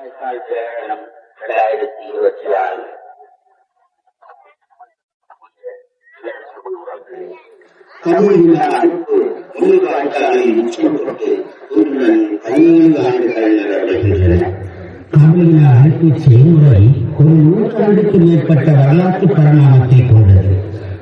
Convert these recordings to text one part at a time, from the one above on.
2026 தமிழின் அடுத்து உயிர்வாழ்க்கையை நிச்சயப்பட்டு இன்றுடன் 15 ஆண்டுகள் நிறைவடைகின்றன. தமிழின் அடுத்து செயல்முறை ஒரு நூற்றாண்டுக்கு மேற்பட்ட வரலாற்று பரிணாமத்தை கொண்டது.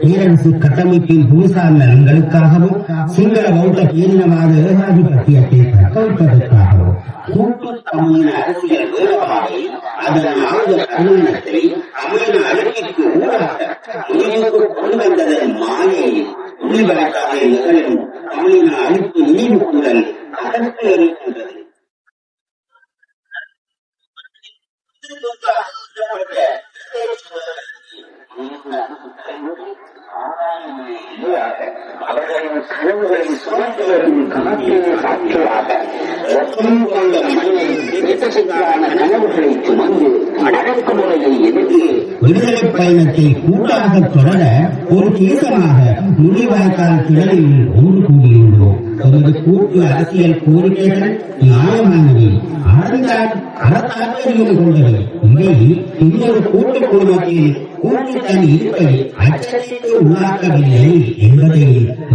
பேரரசு கட்டமைப்பின் புவிசார் நலன்களுக்காகவும் சிங்கள பௌத்த பேரினவாத ஏகாதிபத்தியத்தை தக்கவைப்பதற்காகவும் கூட்டு தமிழின் அரசியல் வேறுபாடை அதன் ஆழ்ந்த பரிணாமத்தை தமிழின் அழுக்கிற்கு ஊடாக முடிவுக்கு கொண்டு வந்ததன் மாயை உயிர்வாழ்க்காக நிகழும் தமிழின் அழுக்கு நினைவு கூடல் அதற்கு இருக்கின்றது. அவர்களின் கனவுகளை சுமந்து வரும் கணக்கின் சாட்சியாக ரத்தம் கொண்ட மனிதன் கனவுகளை சுமந்து அடக்குமுறையை எதிர்த்து விடுதலை பயணத்தை கூட்டாக தொடர ஒரு தேசமாக முள்ளிவாய்க்கால் திடலில் ஒன்று கூடியுள்ளோம். நமது கூட்டு அரசியல் கோரிக்கைகள் நியாயமானவை, அறத்தாற்பயம் கொண்டவை. இவை இன்னொரு கூட்டு குடும்பத்தில் கூட்டுத்தன் இருப்பை அச்சத்திற்கு உள்ளாக்கவில்லை என்பதை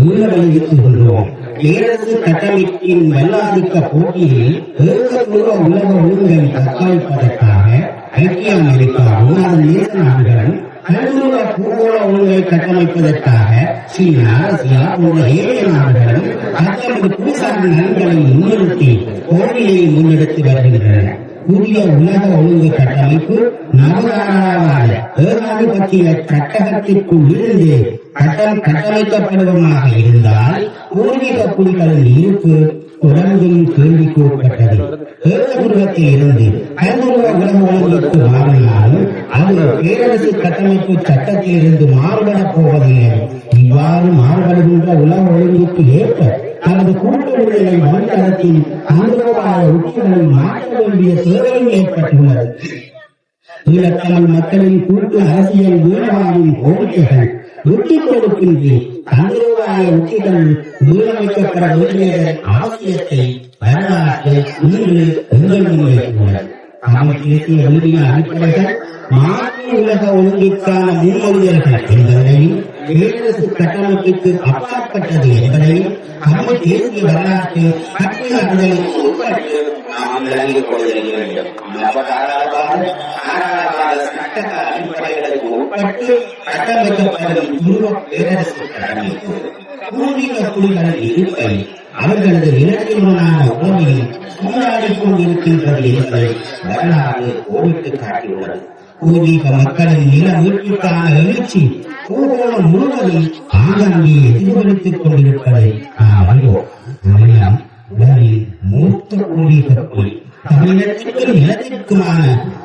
மீள வலியுறுத்துகின்றோம். பேரரசு கட்டமைப்பின் வல்லாதிக்க போட்டியில் ஏகபூர்வ உலக ஒழுங்கை தக்கவைப்பதற்காக ஐக்கிய அமெரிக்காவும் அதன் நேச நாடுகளும் கடலூர பூகோள ஒழுங்கை கட்டமைப்பதற்காக சீனா, ரஷ்யா போன்ற ஏழை நாடுகளும் தங்களது புவிசார் நலன்களை முன்னிறுத்தி போட்டியை முன்னெடுத்து வருகின்றன. புதிய உலக ஒழுங்கு கட்டமைப்பு நவதாராள ஏகாதிபத்திய சட்டகத்திற்குள் இருந்து கட்டமைக்கப்படுவதாக இருந்தால் பூர்வீக குடிகளின் இருப்பு தொடர்ந்தும் கேள்விக்கு உட்பட்டது. ஏகபுருவத்தில் இருந்து கடலூர உலக ஒழுங்குக்கு மாறினாலும் அது பேரரசு கட்டமைப்பு சட்டத்தில் இருந்து மாறுபடப் போவதில்லை. இவ்வாறு மாறுபடுகின்ற உலக ஒழுங்குக்கு ஏற்ப தனது கூட்டு உரிமை மனிதத்தின் அனுபவாய உத்திகளை மாற்ற வேண்டிய தேவையும் ஏற்பட்டுள்ளது. ஈழத்தமிழ் மக்களின் கூட்டு அரசியல் வீழ்வாவின் கோரிக்கைகள் விட்டுக் கொடுக்கின்றி அனுபவாய உத்திகள் மீளமைக்கப்பட வேண்டியதன் அவசியத்தை வரலாற்று இன்று எங்கள் முன்வைத்துள்ளது. தமிழ் தேசிய உறுதியின் அடிப்படைகள் மாற்று உலக ஒழுங்கிற்கான முன்மொழிதல்கள் என்பதையும் பேரரசு கட்டமைப்பிற்கு அப்பாற்பட்டது என்பதையும் தமிழ் தேசிய வரலாற்று கட்டுரைகளுக்கு உட்பட்டு நாம் விளங்கிக் கொள்ள வேண்டும். சட்ட அடிப்படைகளுக்கு உட்பட்டு கட்டமைக்கப்படும் துருவ பேரரசு கட்டமைப்பு பூர்வீக குடிகளின் இருப்பை அவர்களது நிலத்தினுடனான உறவையும் சூழாடிக் கொண்டிருக்கின்றது என்பதை வரலாறு கோடிட்டு காட்டியுள்ளது. பூர்வீக மக்களின் நில மீட்புக்கான எழுச்சி பூகோளம் முழுவதும் ஆங்காங்கே எதிர்கொடுத்துக் கொண்டிருப்பதை நாம் அறிவோம். தமிழம் உலகின் மூத்த பூர்வீக குடி. தமிழகத்திற்கு நிலத்திற்குமான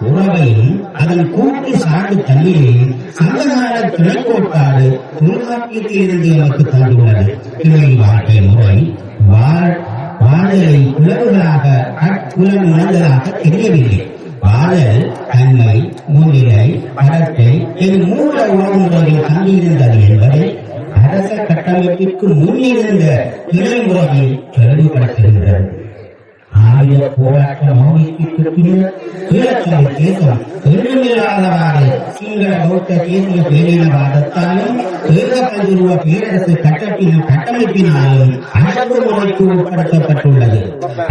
உறவையும் அதன் கூட்டு சார்பு தன்மையையும் சங்ககால துணைக்கோட்பாடு தொல்காப்பியத்திலிருந்து நமக்கு தந்துள்ளது. இவை வாழ்க்கை முறை வாழலை உணர்வுகளாக உணர்ந்ததாக தெரியவில்லை. வாழல் தன்மை, முன்னிலை, படத்தை என் மூல உறவுமுறையில் தங்கியிருந்தது என்பதை அரச கட்டமைப்பிற்கு முன்னிருந்த இணைமுறையில் தெளிவுபடுத்துகின்றது. ஆரிய போராட்ட மௌனத்திற்கு பின்னர் ஈழத்தமிழ் தேசம் என்றுமில்லாதவாறு சிங்கள பௌத்த தேசிய பேரினவாதத்தாலும் ஏகபந்துருவ பேரரசு கட்டமைப்பினாலும் அடக்குமுறைக்கு உட்படுத்தப்பட்டுள்ளது.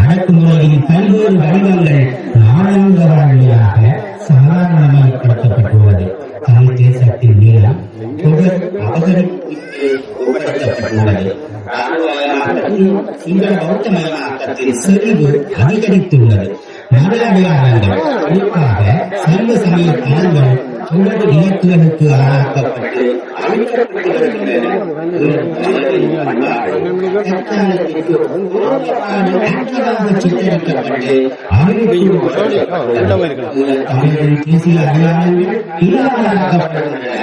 அடக்குமுறையின் பல்வேறு வடிவங்கள் நான்கு வழியாக சாதாரணமயப்படுத்தப்பட்டுள்ளது. தமிழ் தேசத்தின் நீளம் தொடர் அபகரிப்புக்கு உட்படுத்தப்பட்டுள்ளது. சிங்கள பௌத்தமயமாக்கத்தின் செறிவு அதிகரித்துள்ளது. மத அடையாளங்கள், குறிப்பாக சைவ சமய தலங்கள் தொடர் இலக்குகளுக்கு ஆளாக்கப்பட்டு அழிக்கப்பட்டு வருகின்றன. சித்தரிக்கப்பட்டு தமிழரின் தேசிய அடையாளங்கள் இல்லாமலாக்கப்படுகின்றன.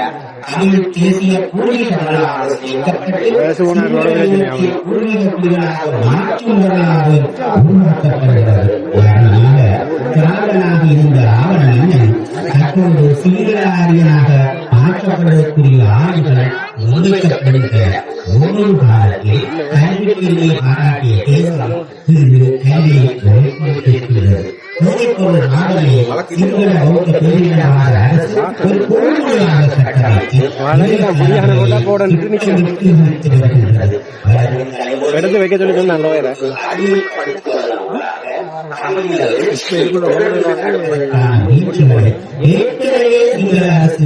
தமிழ் தேசிய பூர்வீக வரலாறு பூர்வீக குடிகளாக மாற்றும் வரலாறு உருவாக்கப்படுகிறது. திராவிடனாக இருந்த ராவண மன்னன் தற்போது சீராரியனாக மாற்றப்படக்கூடிய ஆறுகள் முன்வைக்கப்படுகின்றன. ஒவ்வொரு காலத்தில் கல்வி பிரிவை பாராட்டிய தேசம் இன்று கல்வியை போதைப்பொருள் நாடுகளே சிங்கள பௌத்த பேரினவாத அரசு ஒரு பொருளாக கட்டமைத்து எடுத்து வைக்க சொல்லி நல்ல ஏற்கனவே சிங்கள அரசு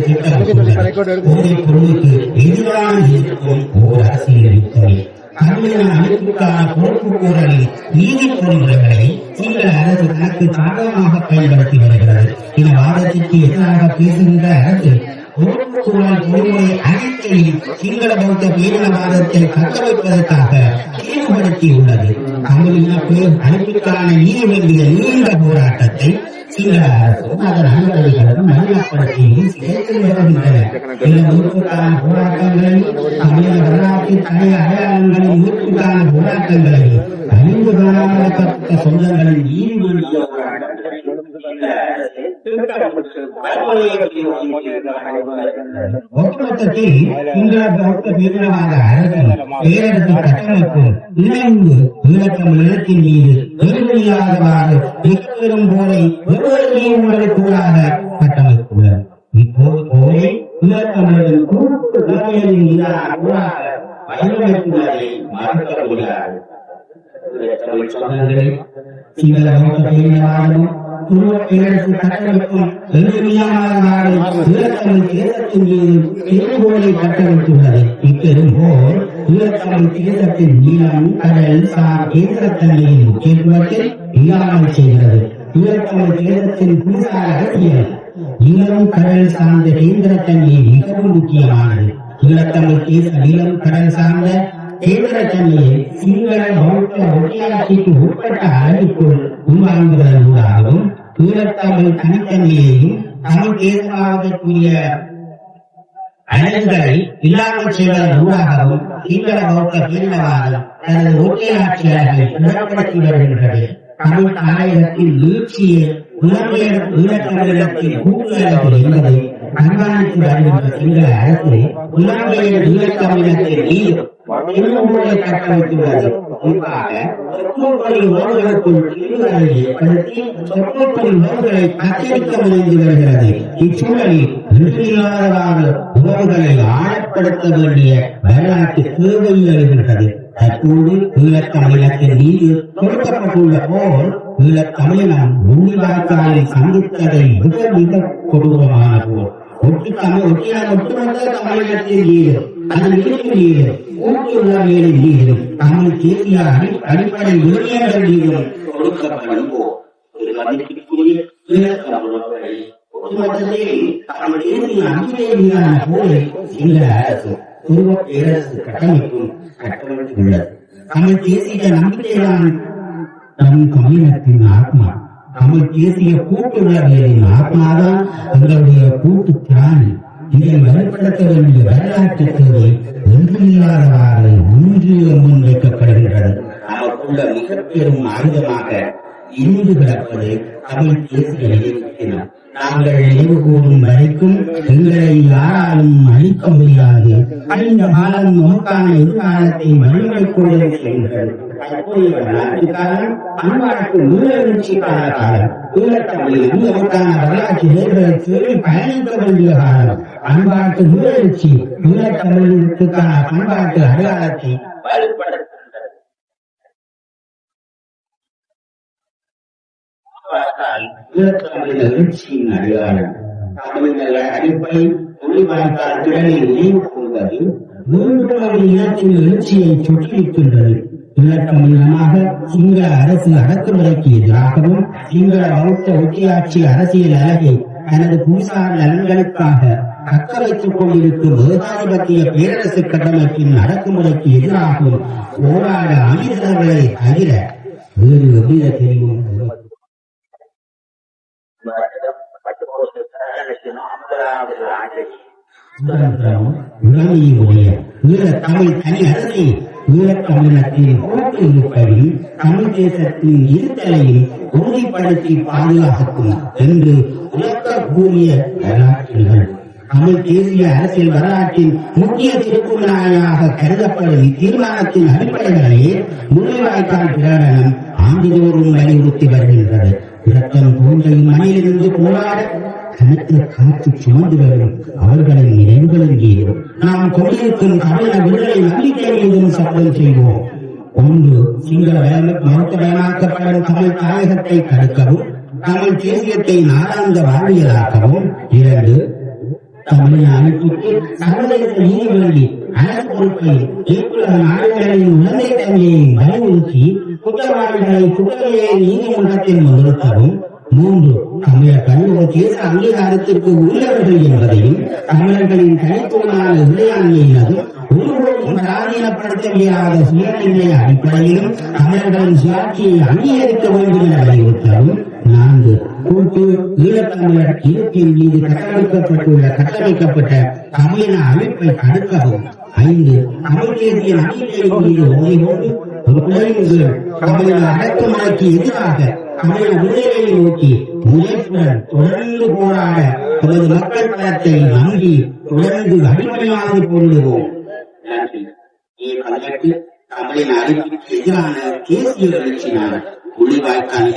பொருளுக்கு எதிராக இருக்கும் ஓர் அரசியல் யுத்தமே தமிழக அமைப்புக்கான பொறுப்பு கூறலில் நீதிப்பொறிமுறைகளை சிங்கள அரசு தனக்கு சாதகமாக பயன்படுத்தி வருகிறது. இந்த வாதத்திற்கு எதிராக பேசுகின்ற அரசு பொறுப்பு கூறல் பொறிமுறை அனைத்தையும் சிங்கள பௌத்த பேரினவாதத்தை கட்டமைப்பதற்காக ஈடுபடுத்தியுள்ளது. தமிழின பேர் அமைப்புக்கான நீதி வேண்டிய நீண்ட போராட்டத்தை சிங்கள அரசும் அதன் அலுவலர்களும் நவீனப்படுத்தியும் சேர்த்து வருகின்றன. மீட்புக்கான போராட்டங்களையும் தமிழக வரலாற்றின் பழைய அடையாளங்களின் மீட்புக்கான போராட்டங்களையும் அறிந்து காணப்பட்ட சொந்தங்களின் ஈடுபடுத்திய ஒட்டுமொத்தத்தில் சிங்கள பௌத்த பேரினவாத அரசும் பேரரசு கட்டமைப்பும் இணைந்து ஈழத்தமிழ் நிலத்தின் மீது பெருமையாதவாறு மிகப்பெரும் போரை ஒவ்வொரு நியமங்களுக்குள்ளாக கட்டமைத்துள்ளது. இப்போது போரை ஈழத்தமிழரின் கூட்டு உரிமைகளின் மீதான போராக வடிவமைத்துள்ளதை மறக்க முடியாது. சிங்கள பௌத்த பேரினவாதமும் துருவ பேரரசு கட்டமைப்பும் பெருமையானவாறு ஈழத்தமிழ் தேசத்தின் மீது பெரும்போரை கட்டமைத்துள்ளது. இப்பெரும் போர் ஈழத்தமிழ் தேசத்தின் நீளம் கடல் சார் கேந்திரத்தன்மையின் முக்கியத்துவத்தில் இல்லாமல் செய்கிறது. ஈழத்தமிழ் தேசத்தின் புதுசார அரசியல் நீளம் கடல் சார்ந்த கேந்திரத்தன்மை மிகவும் முக்கியமானது. ஈழத்தமிழ் தேச நீளம் கடல் சார்ந்த கேந்திரத்தன்மையை சிங்கள பௌத்த ஒட்டியாட்சிக்கு உட்பட்ட அளவிற்குள் உள்வாங்குவதற்காகவும் ஈழத்தமிழ் தனித்தன்மையையும் தமிழ் தேசமாவதற்குரிய அழகுகளை இல்லாமல் செய்வதன் ஊடாகவும் சிங்கள பௌத்த பேரினவாதம் தனது ஒட்டியாட்சியாளர்களை புறப்படுத்தி வருகின்றது. தமிழ் தாயகத்தின் வீழ்ச்சியை புலம்பெயர் ஈழத்தமிழகத்தின் கூட்டுறவு என்பதை கண்காணித்து வருகின்ற சிங்கள அரசு புலம்பெயர் ஈழத்தமிழகத்தின் மீது கட்டமைத்துள்ளது. குறிப்பாக உறவுகளுக்குள் பிரிவுகளை ஏற்படுத்தி உறவுகளை கத்தரிக்க முயன்று வருகிறது. இச்சூழலில் இன்றியமையாத உறவுகளை ஆழப்படுத்த வேண்டிய வரலாற்று தேவை எழுகின்றது. தற்போது ஈழத்தமிழகத்தின் மீது கொடுக்கப்பட்டுள்ள போர் ஈழத்தமிழகம் முள்ளிவாய்க்காலில் சந்தித்ததை மிக மிக கொடூரமான போர். ஒட்டுமொத்த தமிழகத்தின் மீது அதன் மீது கூட்டுறவியலின் மீதும் தமிழ் தேசிய அடிப்படை உரிமைகள் மீதும் கொடுக்கப்படும் போர். ஒட்டுமொத்தத்தில் தமிழ் தேசிய அடிப்படை மீதான போரை சிங்கள அரசு துருவ பேரரசு கட்டமைத்துள்ளது. தமிழ் தேசிய நம்பிக்கைதான் நம் தமிழகத்தின் ஆத்மா. தமிழ் தேசிய கூட்டுறவியலின் ஆத்மாதான் எங்களுடைய கூட்டு பிராணி. இதை வலுப்படுத்த வேண்டிய வரலாற்று தேவை ஒன்றில்லாதவாறு முன்வைக்கப்படுகின்றது. நமக்குள்ள மிக பெரும் ஆயுதமாக இருந்து கிடப்பது தமிழ் தேசிய இனம். நாங்கள் நினைவு கூறும் வரைக்கும் எங்களை யாராலும் அழிக்க முடியாது. அழிந்த காலம் நமக்கான எதிர்காலத்தை வழிமுறைக்கொள்ள செய்கின்றது. காலம் பண்பாட்டு மூலவீழ்ச்சிக்கான காலம். ஈழத்தமிழில் நமக்கான வரலாற்று நேர்களை பயணிக்க வேண்டிய காலம். பண்பாட்டு மூலவீழ்ச்சி ஈழத்தமிழுக்கான பண்பாட்டு அடையாளத்தை வலுப்படுத்த ஈழத்தமிழின் எழுச்சியின் அடையாளம். தமிழக அடிப்படை மொழிவாய்க்கால் திறனில் நினைவு கூறுவது மூன்று இனத்தின் எழுச்சியை சுட்டியிருக்கின்றது. ஈழத்தமிழமாக சிங்கள அரசு அடக்குமுறைக்கு எதிராகவும் சிங்கள பௌத்த ஒட்டியாட்சி அரசியல் அழகை தனது புவிசார் நலன்களுக்காக தக்க வைத்துக் கொண்டிருக்கும் ஏகாதிபத்திய பேரரசு கட்டமைப்பின் அடக்குமுறைக்கு எதிராகவும் போராட அமைச்சர்களை தவிர வேறு எவ்வித தெரிவும் தமிழ் தனி அரசை ஈழத்தமிழகத்தின் கூட்டு இருப்பையும் தமிழ் தேசத்தின் இருத்தலையும் உறுதிப்படுத்தி பாதுகாக்கும் என்று உலகக்கூடிய வரலாற்றுகள். தமிழ் தேசிய அரசியல் வரலாற்றின் முக்கிய திருப்புமுனையாக கருதப்படும் இத்தீர்மானத்தின் அடிப்படைகளே முள்ளிவாய்க்கால் பிரகடனம் ஆண்டுதோறும் வலியுறுத்தி வருகின்றது. இரத்தம் போன்றையும் மண்ணிலிருந்து போராட கணக்கில் காத்து சுமந்து வரும் அவர்களின் நினைவுகள் இங்கே நாம் கொண்டிருக்கும் தமிழக விடுதலை நம்பிக்கை மீதும் சட்டம் செய்வோம். ஒன்று, சிங்கள மருத்துவமயமாக்கப்படும் தமிழ் தாயகத்தை தடுக்கவும் தமிழ் தேசியத்தை நாடாந்த வாழ்வியலாக்கவும். 2, தமிழ் அமைப்புக்கு சர்வதேச நீதி வேண்டி அரசு பொறுப்பை ஏற்றுள்ள நாடுகளின் உடமை தன்மையை வலியுறுத்தி குற்றவாளிகளை குற்றவியல் நீதிமன்றத்தில் நிறுத்தவும். 3, தமிழர்கள் ஒரு தேச அங்கீகாரத்திற்கு உரியவர்கள் என்பதையும் தமிழர்களின் தனித்துவமான இறையாண்மையினதும் ஒருபோதும் பராதீனப்படுத்த முடியாத சுயநிலை அடிப்படையிலும் தமிழர்களின் சுயாட்சியை அங்கீகரிக்க வேண்டும் என வலியுறுத்தவும். 4, கூட்டு ஈழத்தமிழர் இருப்பின் மீது கட்டமைக்கப்பட்ட தமிழின அமைப்பை தடுக்கவும். 5, தமிழ் தேசிய நம்பிக்கையின் மீது ஓடிவோடு ஒரு குறைவுகள் தமிழக அடக்குமுறைக்கு எதிராக தமிழக விடுதலையை நோக்கி முயற்சியுடன் தொடர்ந்து போராட நமது மக்கள் பலத்தை நம்பி தொடர்ந்து அடிப்படையாக கொள்ளுவோம். தமிழின் அறிவிற்கு எதிரான தேசிய எழுச்சினார் ஒளிவாய்க்கால்